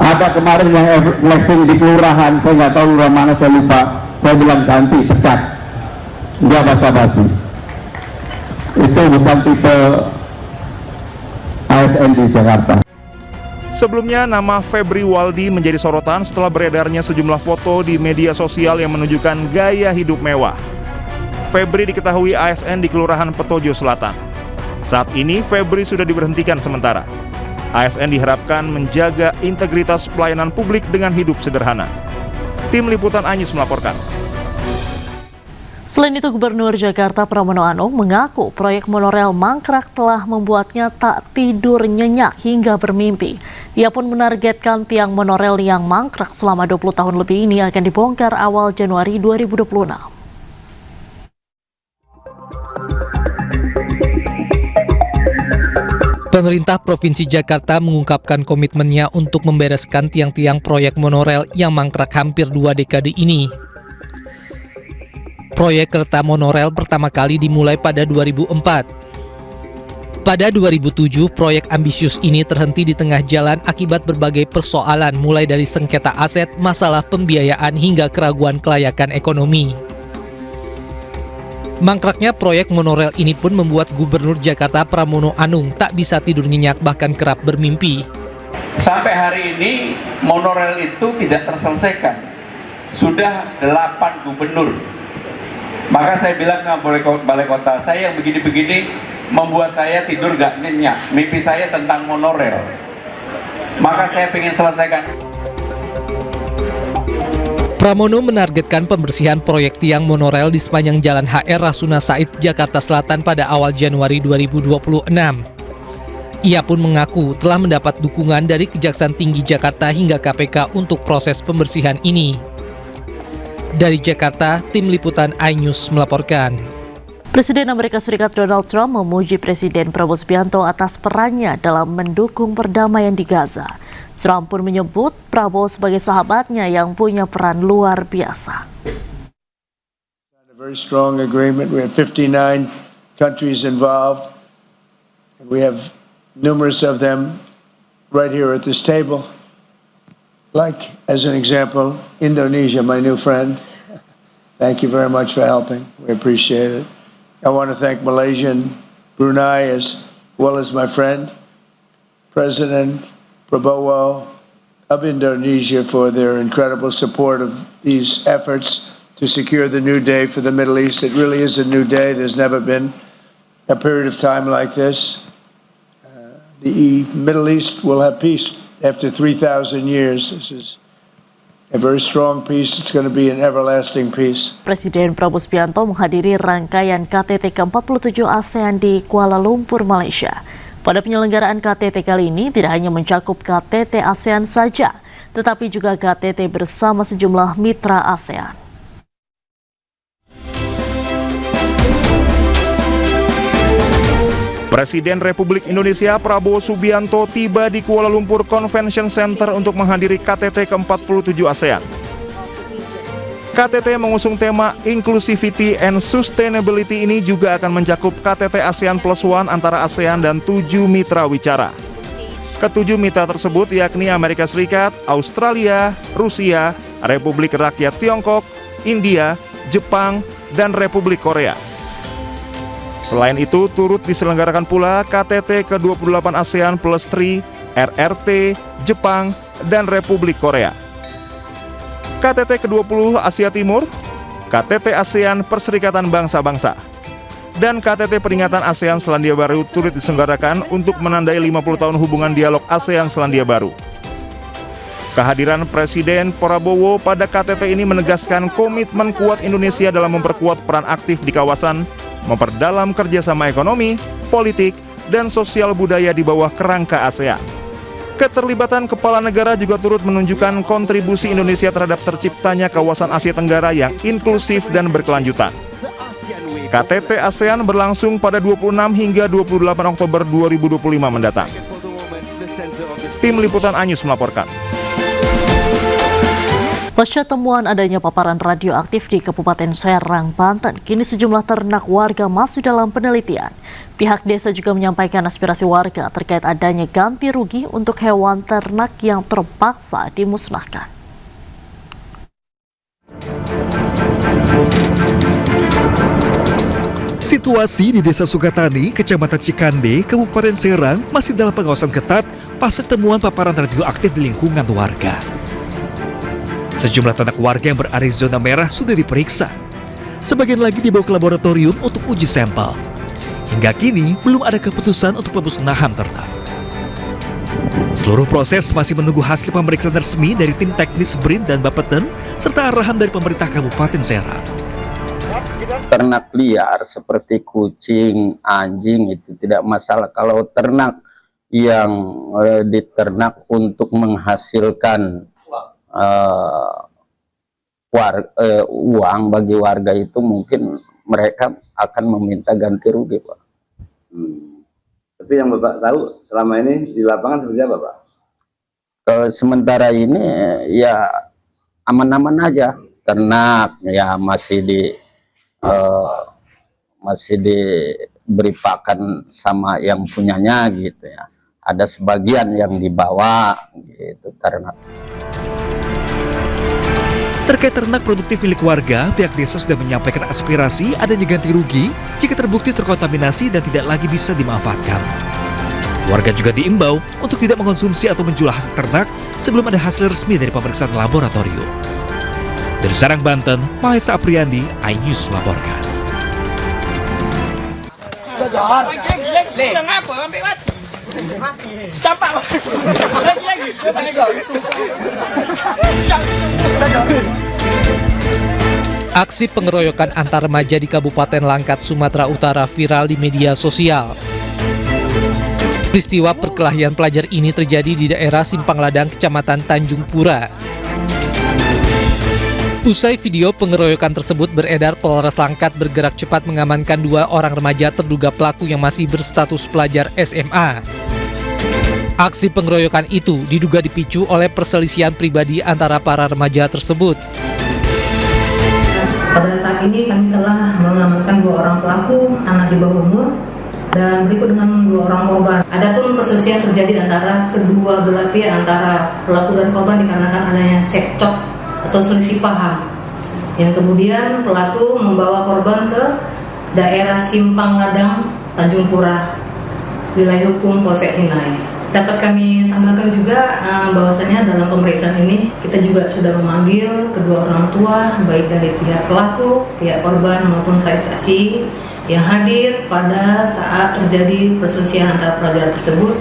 Ada kemarin yang flexing di kelurahan, saya nggak tahu lurah mana, saya lupa. Saya bilang ganti, pecat. Dia basa-basi. Itu bukan tipe ASN di Jakarta. Sebelumnya, nama Febri Waldi menjadi sorotan setelah beredarnya sejumlah foto di media sosial yang menunjukkan gaya hidup mewah. Febri diketahui ASN di Kelurahan Petojo Selatan. Saat ini, Febri sudah diberhentikan sementara. ASN diharapkan menjaga integritas pelayanan publik dengan hidup sederhana. Tim Liputan Anyus melaporkan. Selain itu, Gubernur Jakarta Pramono Anung mengaku proyek monorel mangkrak telah membuatnya tak tidur nyenyak hingga bermimpi. Ia pun menargetkan tiang monorel yang mangkrak selama 20 tahun lebih ini akan dibongkar awal Januari 2026. Pemerintah Provinsi Jakarta mengungkapkan komitmennya untuk membereskan tiang-tiang proyek monorel yang mangkrak hampir 2 dekade ini. Proyek kereta monorel pertama kali dimulai pada 2004. Pada 2007, proyek ambisius ini terhenti di tengah jalan akibat berbagai persoalan mulai dari sengketa aset, masalah pembiayaan hingga keraguan kelayakan ekonomi. Mangkraknya proyek monorel ini pun membuat Gubernur Jakarta Pramono Anung tak bisa tidur nyenyak, bahkan kerap bermimpi. Sampai hari ini monorel itu tidak terselesaikan. Sudah 8 gubernur. Maka saya bilang sama balai kota, saya yang begini-begini membuat saya tidur gak nyenyak. Mimpi saya tentang monorel. Maka saya ingin selesaikan. Pramono menargetkan pembersihan proyek tiang monorel di sepanjang Jalan HR Rasuna Said, Jakarta Selatan pada awal Januari 2026. Ia pun mengaku telah mendapat dukungan dari Kejaksaan Tinggi Jakarta hingga KPK untuk proses pembersihan ini. Dari Jakarta, Tim Liputan iNews melaporkan. Presiden Amerika Serikat Donald Trump memuji Presiden Prabowo Subianto atas perannya dalam mendukung perdamaian di Gaza. Trump pun menyebut Prabowo sebagai sahabatnya yang punya peran luar biasa. A very strong agreement. We have 59 countries involved. And we have numerous of them right here at this table. Like, as an example, Indonesia, my new friend. Thank you very much for helping. We appreciate it. I want to thank Malaysia and Brunei as well as my friend, President Prabowo of Indonesia, for their incredible support of these efforts to secure the new day for the Middle East. It really is a new day. There's never been a period of time like this. The Middle East will have peace after 3,000 years. This is a very strong peace. It's going to be an everlasting peace. Presiden Prabowo Subianto menghadiri rangkaian KTT ke-47 ASEAN di Kuala Lumpur, Malaysia. Pada penyelenggaraan KTT kali ini tidak hanya mencakup KTT ASEAN saja, tetapi juga KTT bersama sejumlah mitra ASEAN. Presiden Republik Indonesia Prabowo Subianto tiba di Kuala Lumpur Convention Center untuk menghadiri KTT ke-47 ASEAN. KTT mengusung tema Inclusivity and Sustainability ini juga akan mencakup KTT ASEAN Plus One antara ASEAN dan 7 mitra wicara. Ketujuh mitra tersebut yakni Amerika Serikat, Australia, Rusia, Republik Rakyat Tiongkok, India, Jepang, dan Republik Korea. Selain itu, turut diselenggarakan pula KTT ke-28 ASEAN Plus 3, RRT, Jepang, dan Republik Korea. KTT ke-20 Asia Timur, KTT ASEAN Perserikatan Bangsa-Bangsa, dan KTT Peringatan ASEAN Selandia Baru turut diselenggarakan untuk menandai 50 tahun hubungan dialog ASEAN Selandia Baru. Kehadiran Presiden Prabowo pada KTT ini menegaskan komitmen kuat Indonesia dalam memperkuat peran aktif di kawasan, memperdalam kerjasama ekonomi, politik, dan sosial budaya di bawah kerangka ASEAN. Keterlibatan kepala negara juga turut menunjukkan kontribusi Indonesia terhadap terciptanya kawasan Asia Tenggara yang inklusif dan berkelanjutan. KTT ASEAN berlangsung pada 26 hingga 28 Oktober 2025 mendatang. Tim Liputan Anyus melaporkan. Pasca temuan adanya paparan radioaktif di Kabupaten Serang, Banten, kini sejumlah ternak warga masih dalam penelitian. Pihak desa juga menyampaikan aspirasi warga terkait adanya ganti rugi untuk hewan ternak yang terpaksa dimusnahkan. Situasi di Desa Sukatani, Kecamatan Cikande, Kabupaten Serang masih dalam pengawasan ketat pasca temuan paparan radioaktif di lingkungan warga. Sejumlah ternak warga yang berada di zona merah sudah diperiksa. Sebagian lagi dibawa ke laboratorium untuk uji sampel. Hingga kini belum ada keputusan untuk pemusnahan ternak. Seluruh proses masih menunggu hasil pemeriksaan resmi dari tim teknis BRIN dan Bapeten serta arahan dari pemerintah Kabupaten Serang. Ternak liar seperti kucing, anjing itu tidak masalah. Kalau ternak yang diternak untuk menghasilkan uang bagi warga itu mungkin mereka akan meminta ganti rugi, Pak. Tapi yang Bapak tahu selama ini di lapangan seperti apa, Pak? Sementara ini ya aman-aman aja, ternak ya masih diberi pakan sama yang punyanya gitu ya. Ada sebagian yang dibawa gitu ternak. Terkait ternak produktif milik warga, pihak desa sudah menyampaikan aspirasi adanya ganti rugi jika terbukti terkontaminasi dan tidak lagi bisa dimanfaatkan. Warga juga diimbau untuk tidak mengkonsumsi atau menjual hasil ternak sebelum ada hasil resmi dari pemeriksaan laboratorium. Dari Serang, Banten, Mahesa Apriandi, iNews melaporkan. Aksi pengeroyokan antar remaja di Kabupaten Langkat, Sumatera Utara viral di media sosial. Peristiwa perkelahian pelajar ini terjadi di daerah Simpang Ladang, Kecamatan Tanjung Pura. Usai video pengeroyokan tersebut beredar, Polres Langkat bergerak cepat mengamankan 2 orang remaja terduga pelaku yang masih berstatus pelajar SMA. Aksi pengeroyokan itu diduga dipicu oleh perselisihan pribadi antara para remaja tersebut. Pada saat ini kami telah mengamankan 2 orang pelaku, anak di bawah umur, dan berikut dengan 2 orang korban. Adapun perselisihan terjadi antara kedua belah pihak antara pelaku dan korban dikarenakan adanya cekcok atau selisih paham. Yang kemudian pelaku membawa korban ke daerah Simpang Ladang, Tanjung Pura, wilayah hukum Polsek Hinai. Dapat kami tambahkan juga bahwasannya dalam pemeriksaan ini kita juga sudah memanggil kedua orang tua baik dari pihak pelaku, pihak korban maupun saksi yang hadir pada saat terjadi perselisihan antara pelajar tersebut.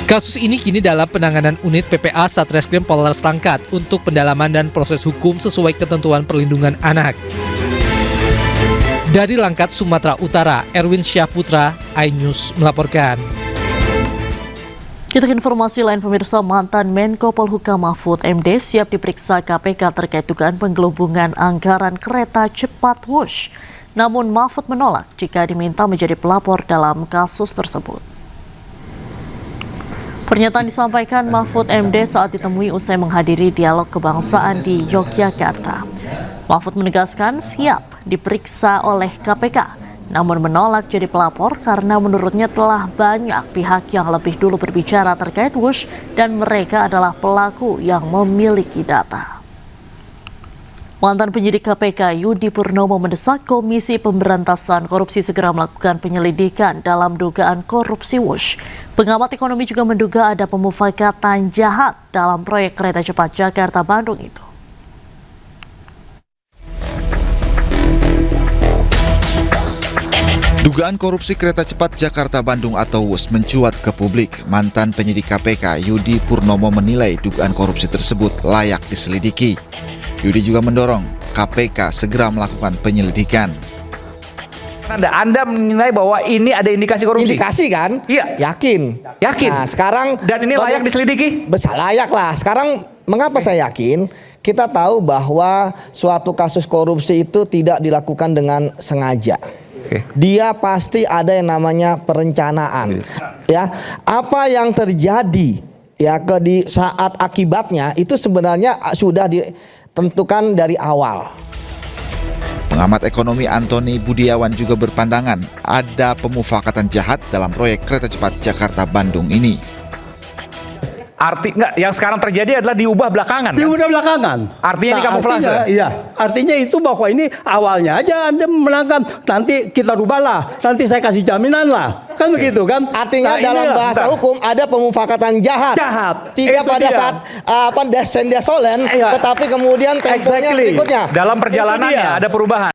Kasus ini kini dalam penanganan unit PPA Satreskrim Polres Langkat untuk pendalaman dan proses hukum sesuai ketentuan perlindungan anak. Dari Langkat, Sumatera Utara, Erwin Syahputra, iNews melaporkan. Kita ke informasi lain, pemirsa. Mantan Menko Polhukam Mahfud MD siap diperiksa KPK terkait dugaan penggelembungan anggaran kereta cepat Wush. Namun Mahfud menolak jika diminta menjadi pelapor dalam kasus tersebut. Pernyataan disampaikan Mahfud MD saat ditemui usai menghadiri dialog kebangsaan di Yogyakarta. Mahfud menegaskan siap diperiksa oleh KPK. Namun menolak jadi pelapor karena menurutnya telah banyak pihak yang lebih dulu berbicara terkait Wush dan mereka adalah pelaku yang memiliki data. Mantan penyidik KPK Yudi Purnomo mendesak Komisi Pemberantasan Korupsi segera melakukan penyelidikan dalam dugaan korupsi Wush. Pengamat ekonomi juga menduga ada pemufakatan jahat dalam proyek kereta cepat Jakarta-Bandung itu. Dugaan korupsi kereta cepat Jakarta-Bandung atau WUS mencuat ke publik. Mantan penyidik KPK Yudi Purnomo menilai dugaan korupsi tersebut layak diselidiki. Yudi juga mendorong KPK segera melakukan penyelidikan. Anda menilai bahwa ini ada indikasi korupsi? Indikasi kan? Iya. Yakin. Yakin? Nah, sekarang... Dan ini layak diselidiki? Layak lah. Sekarang mengapa saya yakin? Kita tahu bahwa suatu kasus korupsi itu tidak dilakukan dengan sengaja. Dia pasti ada yang namanya perencanaan. Ya, apa yang terjadi ya di saat akibatnya itu sebenarnya sudah ditentukan dari awal. Pengamat ekonomi Antoni Budiawan juga berpandangan ada pemufakatan jahat dalam proyek kereta cepat Jakarta-Bandung ini. Yang sekarang terjadi adalah diubah belakangan. Diubah belakangan. Artinya ini kamuflase. Artinya itu bahwa ini awalnya aja Anda menangkan, nanti kita rubahlah, nanti saya kasih jaminan lah, kan begitu kan? Artinya dalam bahasa hukum ada pemufakatan jahat. Tidak Itu pada dia. saat desolen, tetapi kemudian temponya berikutnya. Dalam perjalanannya ada perubahan.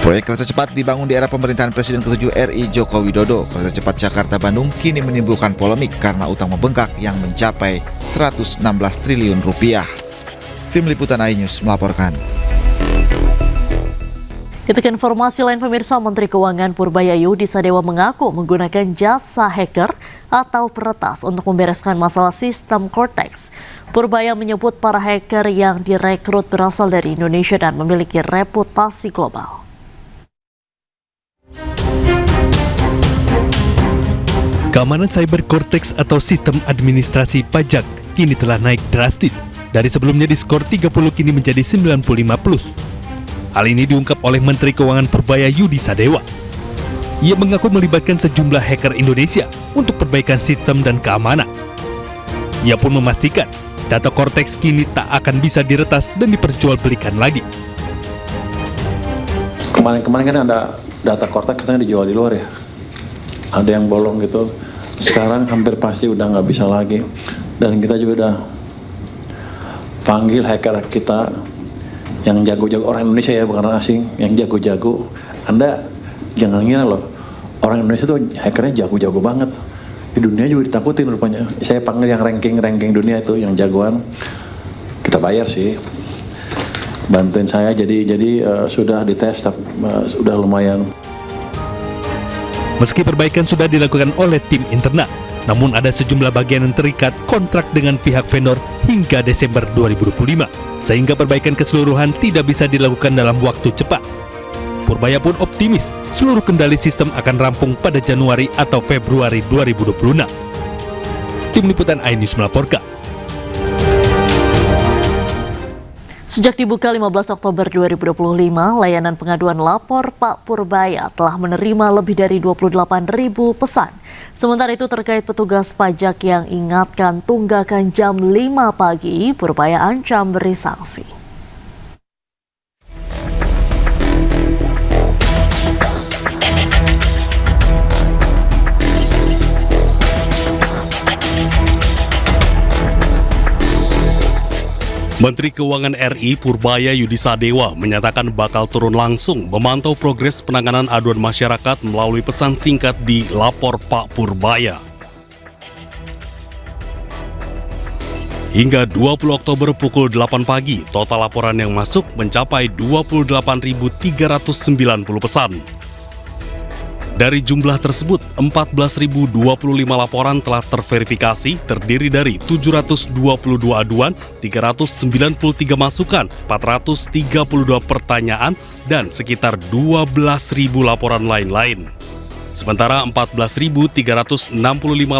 Proyek kereta cepat dibangun di era pemerintahan Presiden ke-7 RI Joko Widodo. Kereta cepat Jakarta-Bandung kini menimbulkan polemik karena utang membengkak yang mencapai 116 triliun rupiah. Tim Liputan iNews melaporkan. Kita ke informasi lain pemirsa, Menteri Keuangan Purbaya Yudi Sadewa mengaku menggunakan jasa hacker atau peretas untuk membereskan masalah sistem Cortex. Purbaya menyebut para hacker yang direkrut berasal dari Indonesia dan memiliki reputasi global. Keamanan cyber Cortex atau sistem administrasi pajak kini telah naik drastis. Dari sebelumnya diskor 30 kini menjadi 95+. Hal ini diungkap oleh Menteri Keuangan Purbaya Yudi Sadewa. Ia mengaku melibatkan sejumlah hacker Indonesia untuk perbaikan sistem dan keamanan. Ia pun memastikan data Cortex kini tak akan bisa diretas dan diperjualbelikan lagi. Kemarin kan ada data Cortex katanya dijual di luar ya. Ada yang bolong gitu. Sekarang hampir pasti udah nggak bisa lagi. Dan kita juga udah panggil hacker kita yang jago-jago, orang Indonesia ya, bukan orang asing, yang jago-jago. Anda jangan ngira loh, orang Indonesia tuh hackernya jago-jago banget. Di dunia juga ditakutin rupanya. Saya panggil yang ranking dunia itu, yang jagoan. Kita bayar sih. Bantuin saya, jadi sudah dites, sudah lumayan. Meski perbaikan sudah dilakukan oleh tim internal, namun ada sejumlah bagian yang terikat kontrak dengan pihak vendor hingga Desember 2025, sehingga perbaikan keseluruhan tidak bisa dilakukan dalam waktu cepat. Purbaya pun optimis seluruh kendali sistem akan rampung pada Januari atau Februari 2026. Tim Liputan iNews melaporkan. Sejak dibuka 15 Oktober 2025, layanan pengaduan lapor Pak Purbaya telah menerima lebih dari 28.000 pesan. Sementara itu terkait petugas pajak yang ingatkan tunggakan jam 5 pagi, Purbaya ancam beri sanksi. Menteri Keuangan RI Purbaya Yudi Sadewa menyatakan bakal turun langsung memantau progres penanganan aduan masyarakat melalui pesan singkat di Lapor Pak Purbaya. Hingga 20 Oktober pukul 8 pagi, total laporan yang masuk mencapai 28.390 pesan. Dari jumlah tersebut, 14.025 laporan telah terverifikasi, terdiri dari 722 aduan, 393 masukan, 432 pertanyaan, dan sekitar 12.000 laporan lain-lain. Sementara 14.365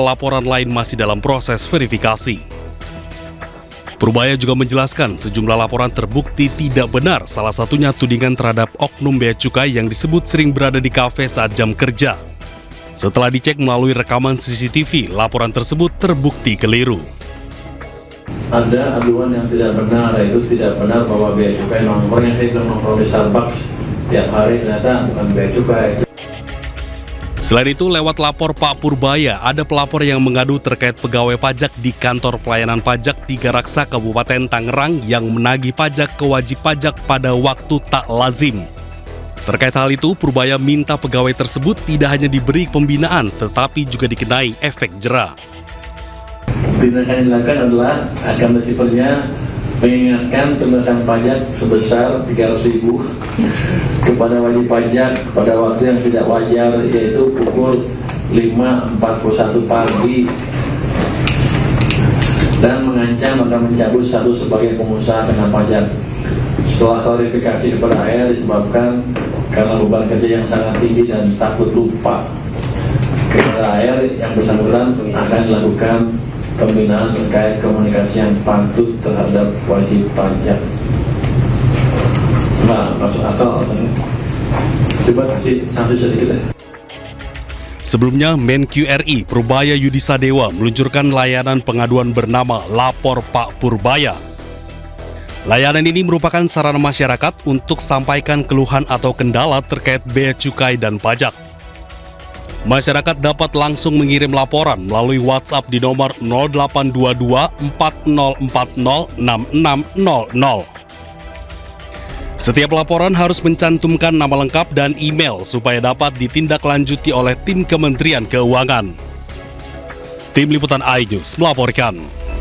laporan lain masih dalam proses verifikasi. Purbaya juga menjelaskan sejumlah laporan terbukti tidak benar, salah satunya tudingan terhadap oknum bea cukai yang disebut sering berada di kafe saat jam kerja. Setelah dicek melalui rekaman CCTV, laporan tersebut terbukti keliru. Ada aduan yang tidak benar, yaitu tidak benar bahwa bea cukai nongkrong yang saya bilang nongkrong di Starbucks tiap hari ternyata bukan bea cukai. Selain itu, lewat lapor Pak Purbaya, ada pelapor yang mengadu terkait pegawai pajak di Kantor Pelayanan Pajak Tiga Raksa Kabupaten Tangerang yang menagih pajak ke wajib pajak pada waktu tak lazim. Terkait hal itu, Purbaya minta pegawai tersebut tidak hanya diberi pembinaan, tetapi juga dikenai efek jera. Tindakan yang dilakukan adalah akan bersifat mengingatkan tunggakan pajak sebesar 300.000 kepada wajib pajak pada waktu yang tidak wajar, yaitu pukul 5.41 pagi, dan mengancam akan mencabut status sebagai pengusaha kena pajak. Setelah klarifikasi kepada AR disebabkan karena beban kerja yang sangat tinggi dan takut lupa. Terakhir yang bersangkutan akan dilakukan pembinaan terkait komunikasi yang patuh terhadap wajib pajak. Nah, masuk akal. Coba kasih sanksi sedikit ya. Sebelumnya, Menq RI Purbaya Yudi Sadewa meluncurkan layanan pengaduan bernama Lapor Pak Purbaya. Layanan ini merupakan sarana masyarakat untuk sampaikan keluhan atau kendala terkait bea cukai dan pajak. Masyarakat dapat langsung mengirim laporan melalui WhatsApp di nomor 0822 4040 6600. Setiap laporan harus mencantumkan nama lengkap dan email supaya dapat ditindaklanjuti oleh tim Kementerian Keuangan. Tim Liputan iNews melaporkan.